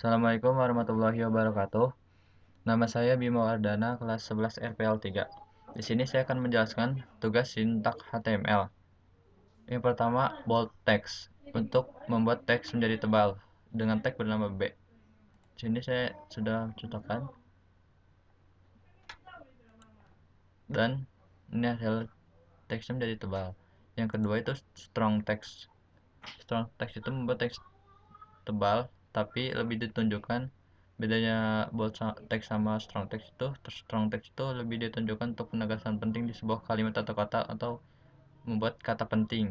Assalamualaikum warahmatullahi wabarakatuh. Nama saya Bimo Ardana, kelas 11 RPL 3. Di sini saya akan menjelaskan tugas sintaks HTML. Yang pertama, bold text. Untuk membuat teks menjadi tebal dengan tag bernama B. Di sini saya sudah contohkan. Dan ini hasil teksnya menjadi tebal. Yang kedua itu strong text. Strong text itu membuat teks tebal, tapi lebih ditunjukkan bedanya bold text sama strong text itu. Strong text itu lebih ditunjukkan untuk penegasan penting di sebuah kalimat atau kata, atau membuat kata penting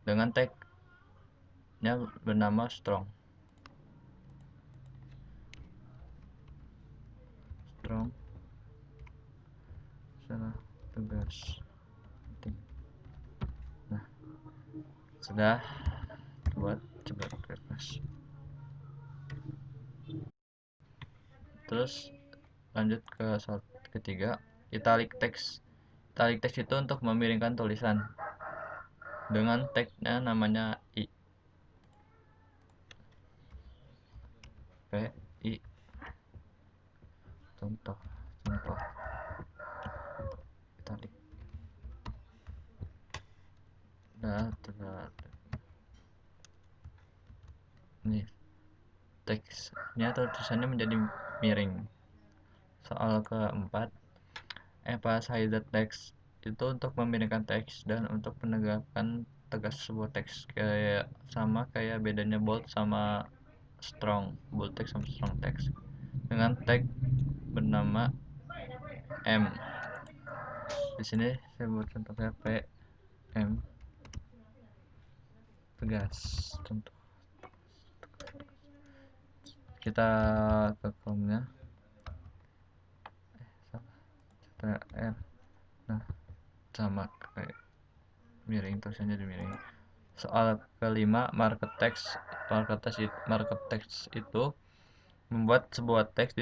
dengan tagnya bernama strong. Strong salah tugas penting. Nah, sudah buat coba kertas. Terus lanjut ke soal ketiga, italic text. Italic text itu untuk memiringkan tulisan dengan tagnya namanya I. P I. Contoh italic. Nah, nih teksnya atau tulisannya menjadi miring. Soal keempat, emphasize text itu untuk memiringkan teks dan untuk menegakkan tegas sebuah teks, kayak bedanya bold sama strong, bold text sama strong text, dengan tag bernama M. Di sini saya buat contohnya P M tegas. Contoh kita ke kolomnya, R. Nah, sama kayak miring, tulisannya jadi miring. Soal kelima, market text. Market text itu membuat sebuah teks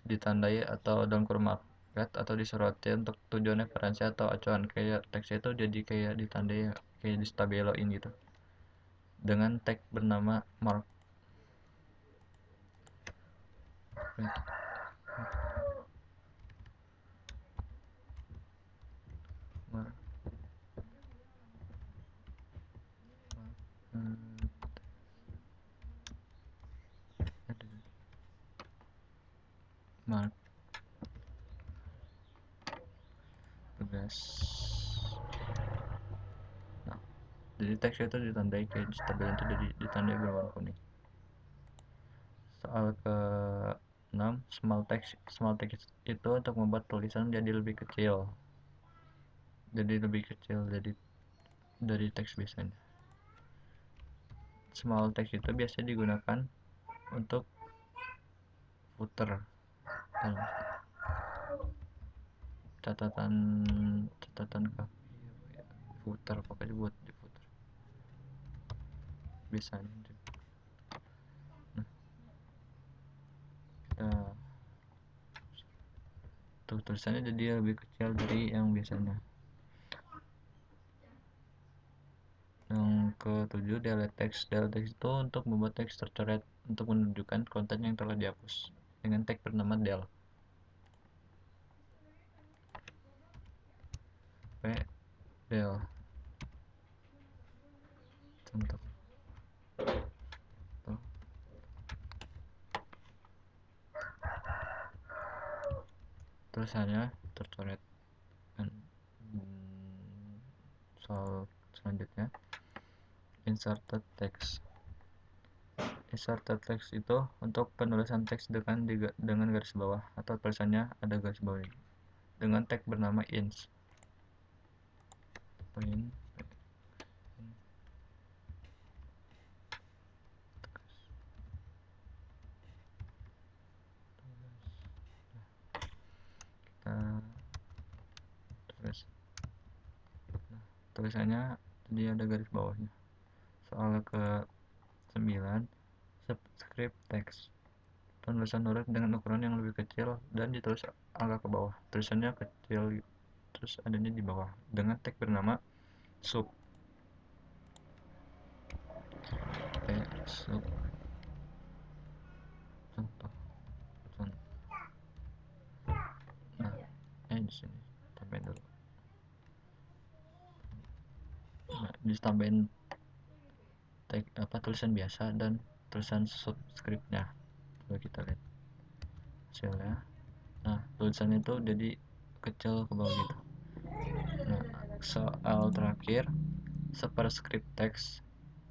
ditandai atau dalam kurung market atau disoroti untuk tujuan referensi atau acuan, kayak teks itu jadi kayak ditandai, kayak di stabiloin gitu dengan tag bernama mark. Mark tugas. Nah, jadi teks itu ditandai kayak stabil, itu jadi ditandai berwarna kuning. Soal ke 6, small text. Small text itu untuk membuat tulisan menjadi lebih kecil. Jadi dari teks biasanya. Small text itu biasanya digunakan untuk footer, catatan kaki, footer, pokoknya buat di footer biasanya. Nah, tulisannya jadi lebih kecil dari yang biasanya. Yang ke-7, delete text. Delete text itu untuk membuat teks tercoret untuk menunjukkan konten yang telah dihapus dengan tag bernama del. Del. Contoh. Tulisannya tercoret. Soal selanjutnya, inserted text. Inserted text itu untuk penulisan teks dengan garis bawah atau tulisannya ada garis bawah dengan tag bernama ins. Tulisannya jadi ada garis bawahnya. Soal ke-9, subscript text. Penulisan huruf dengan ukuran yang lebih kecil dan ditulis agak ke bawah. Tulisannya kecil terus adanya di bawah dengan tag bernama sub. sub contoh nah di sini tambahin dulu. Nah, ditambahin tag tulisan biasa dan tulisan subscriptnya. Coba kita lihat hasilnya. Nah, tulisannya itu jadi kecil ke bawah gitu. Nah, soal terakhir, superscript teks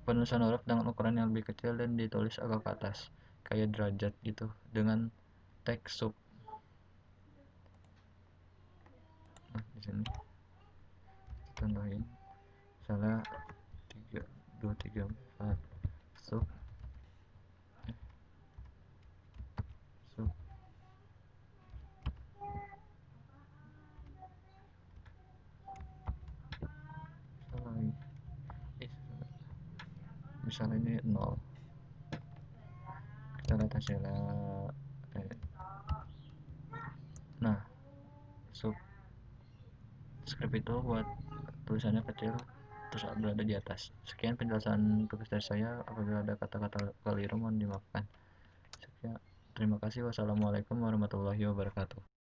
penulisan huruf dengan ukuran yang lebih kecil dan ditulis agak ke atas kayak derajat gitu dengan teks sub. Nah, di sini contohin misalnya 3 2 3 4 sub sub salah lagi misalnya ini 0, kita lihat hasilnya. Nah, subscript itu buat tulisannya kecil terus berada di atas. Sekian penjelasan tugas dari saya. Apabila ada kata-kata keliru mohon dimaafkan. Sekian, terima kasih. Wassalamualaikum warahmatullahi wabarakatuh.